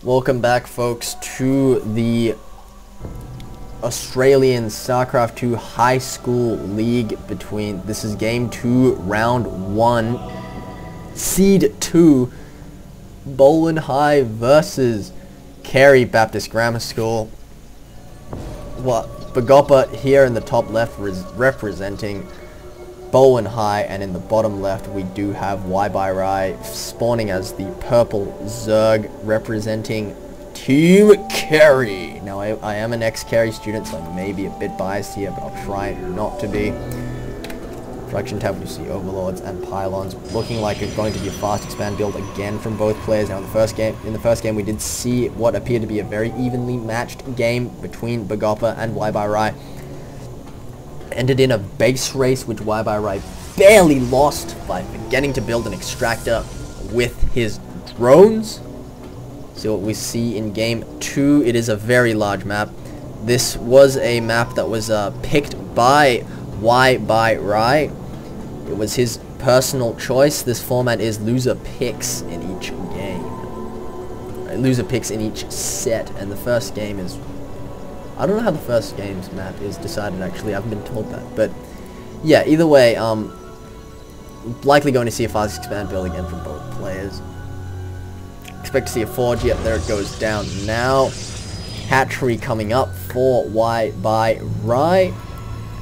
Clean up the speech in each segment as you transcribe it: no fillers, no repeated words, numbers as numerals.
Welcome back, folks, to the Australian StarCraft 2 High School League this is Game 2, Round 1, Seed 2, Balwyn High versus Carey Baptist Grammar School. Begopa here in the top left representing Balwyn High, and in the bottom left we do have WhyByRhy spawning as the purple Zerg representing Team Carey. Now I am an ex-Carey student, so I may be a bit biased here, but I'll try not to be. Production tab, you see overlords and pylons, looking like it's going to be a fast expand build again from both players. Now in the first game we did see what appeared to be a very evenly matched game between Begopa and WhyByRhy. Ended in a base race which WhyByRhy barely lost by forgetting to build an extractor with his drones. So what we see in game 2, it is a very large map. This was a map that was picked by WhyByRhy. It was his personal choice. This format is loser picks in each game. Loser picks in each set, and the first game is... I don't know how the first game's map is decided, actually. I haven't been told that. But, yeah, either way, likely going to see a fast expand build again from both players. Expect to see a forge. Yep, there it goes down now. Hatchery coming up for WhyByRhy.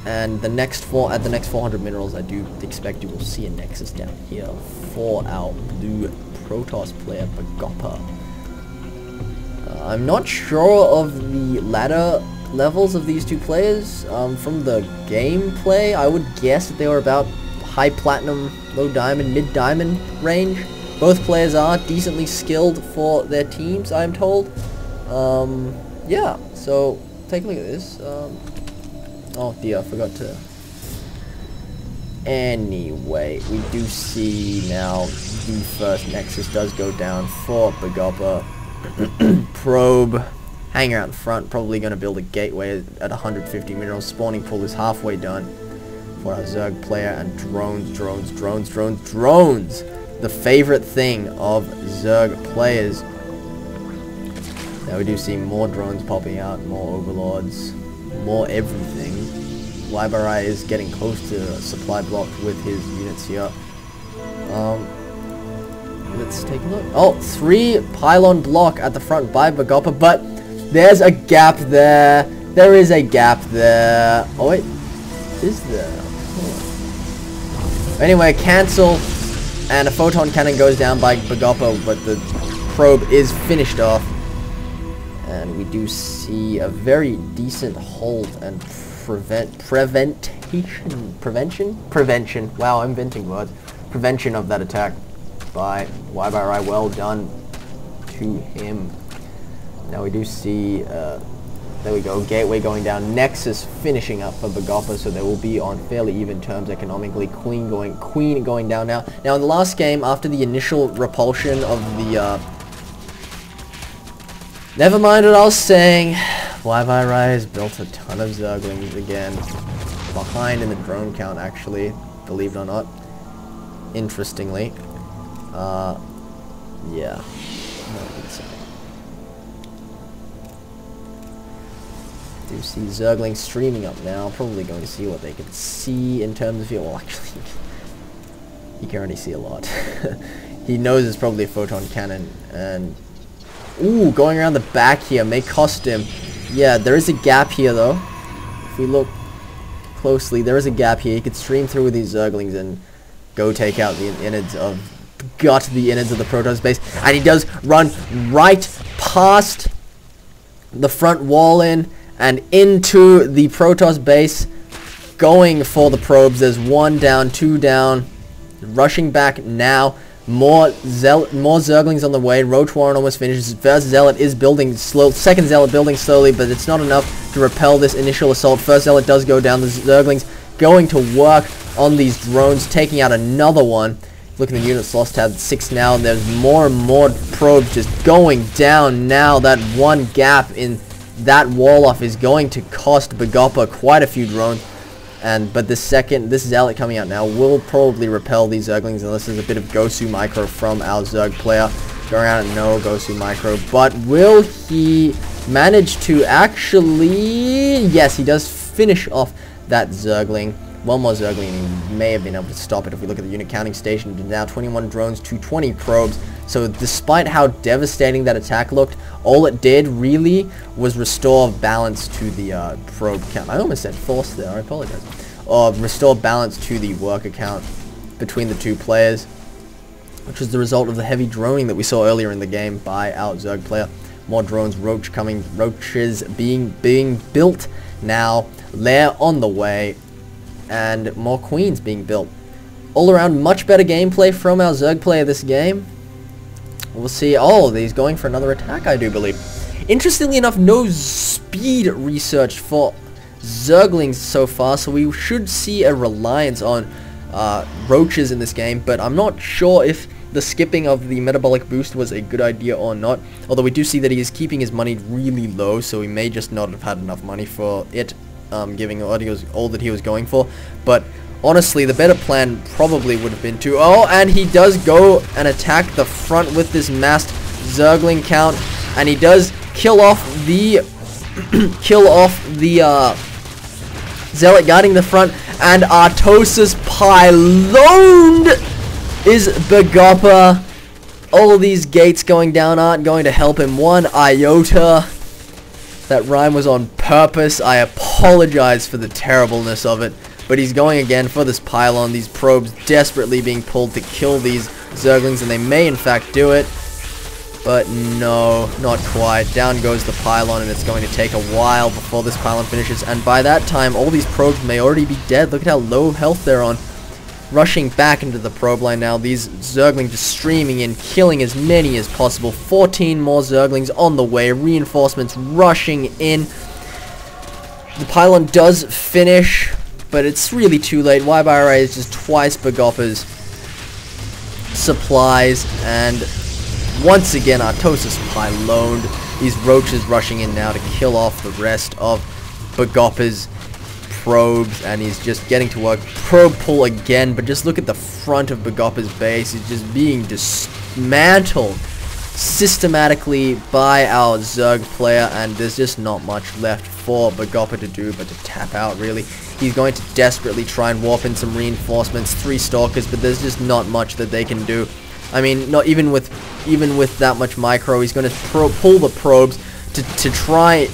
And at the next 400 minerals, I do expect you will see a Nexus down here for our blue Protoss player, Begopa. I'm not sure of the ladder levels of these two players. From the gameplay, I would guess that they were about high platinum, low diamond, mid diamond range. Both players are decently skilled for their teams, I'm told. Yeah, so take a look at this. Oh dear, I forgot to... Anyway, we do see now the first Nexus does go down for Begopa. Probe hanging out in front, probably going to build a gateway at 150 minerals. Spawning pool is halfway done for our Zerg player, and drones. The favorite thing of Zerg players. Now we do see more drones popping out, more overlords, more everything. WhyByRhy is getting close to a supply block with his units here. Let's take a look. Oh, 3 pylon block at the front by Begopa, but there's a gap there. There is a gap there. Oh wait, is there? Oh. Anyway, cancel, and a photon cannon goes down by Begopa, but the probe is finished off. And we do see a very decent hold and prevention. Wow, I'm inventing words. Prevention of that attack by WhyByRhy. Well done to him. Now we do see, there we go, gateway going down, Nexus finishing up for Begopa, so they will be on fairly even terms economically. Queen going down now. Now in the last game, after the initial repulsion of the, never mind what I was saying, WhyByRhy has built a ton of Zerglings again, behind in the drone count actually, believe it or not, interestingly. Yeah. Do see Zerglings streaming up now. Probably going to see what they can see in terms of well, actually, he can already see a lot. He knows it's probably a photon cannon, and ooh, going around the back here may cost him. Yeah, there is a gap here though. If we look closely, there is a gap here. He could stream through with these Zerglings and go take out the innards of the Protoss base, and he does run right past the front wall and into the Protoss base, going for the probes. There's 1 down, 2 down, rushing back now. More Zerglings on the way. Roach Warren almost finishes. First Zealot is building slow. Second Zealot building slowly, but it's not enough to repel this initial assault. First Zealot does go down. The Zerglings going to work on these drones, taking out another one. Look at the units lost tab 6 now, and there's more and more probes just going down now. That one gap in that wall off is going to cost Begopa quite a few drones. But this Zealot coming out now will probably repel these Zerglings, unless there's a bit of Gosu micro from our Zerg player. Going out and no goes to micro, but will he manage to actually... Yes, he does finish off that Zergling. One more Zergling, and he may have been able to stop it if we look at the unit counting station. Now 21 drones to 20 probes. So despite how devastating that attack looked, all it did really was restore balance to the probe count. I almost said force there, I apologize. Restore balance to the worker count between the two players, which was the result of the heavy droning that we saw earlier in the game by our Zerg player. More drones, roaches being built now, lair on the way, and more queens being built. All around, much better gameplay from our Zerg player this game. We'll see. Oh, he's going for another attack, I do believe. Interestingly enough, no speed research for Zerglings so far, so we should see a reliance on roaches in this game, but I'm not sure if the skipping of the metabolic boost was a good idea or not. Although we do see that he is keeping his money really low, so he may just not have had enough money for it, giving all that he was going for. But honestly, the better plan probably would have been to... Oh, and he does go and attack the front with this massed Zergling count, and he does kill off the Zealot guarding the front, and Artosis pyloned is begopa. All these gates going down aren't going to help him one iota. That rhyme was on purpose. I apologize for the terribleness of it. But he's going again for this pylon. These probes desperately being pulled to kill these Zerglings, and they may in fact do it. But no, not quite. Down goes the pylon, and it's going to take a while before this pylon finishes. And by that time, all these probes may already be dead. Look at how low health they're on. Rushing back into the probe line now. These Zerglings just streaming in, killing as many as possible. 14 more Zerglings on the way. Reinforcements rushing in. The pylon does finish, but it's really too late. WhyByRhy is just twice begopa's supplies, and once again Artosis pyloned. These roaches rushing in now to kill off the rest of begopa's probes, and he's just getting to work. Probe pull again, but just look at the front of begopa's base. He's just being dismantled systematically by our Zerg player, and there's just not much left for begopa to do but to tap out, really. He's going to desperately try and warp in some reinforcements, 3 stalkers, but there's just not much that they can do. I mean, not even with that much micro, he's going to pull the probes to try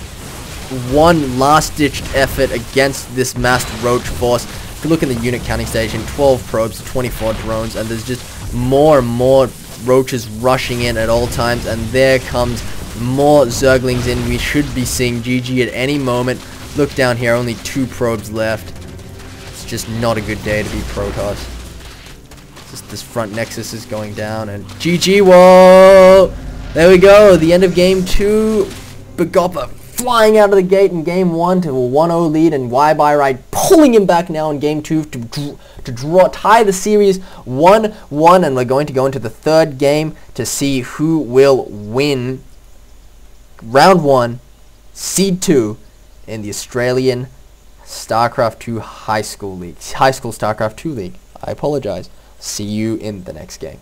one last-ditched effort against this massed roach force. If you look in the unit counting station, 12 probes, 24 drones, and there's just more and more roaches rushing in at all times, and there comes more Zerglings in. We should be seeing GG at any moment. Look down here, only 2 probes left. It's just not a good day to be Protoss. Just this front nexus is going down, and GG, whoa! There we go, the end of game 2. Begopa flying out of the gate in game 1 to a 1-0 lead, and WhyByRhy pulling him back now in game 2 to tie the series 1-1, and we're going to go into the 3rd game to see who will win round 1, seed 2 in the Australian StarCraft 2 High School League. High School StarCraft 2 League. I apologize. See you in the next game.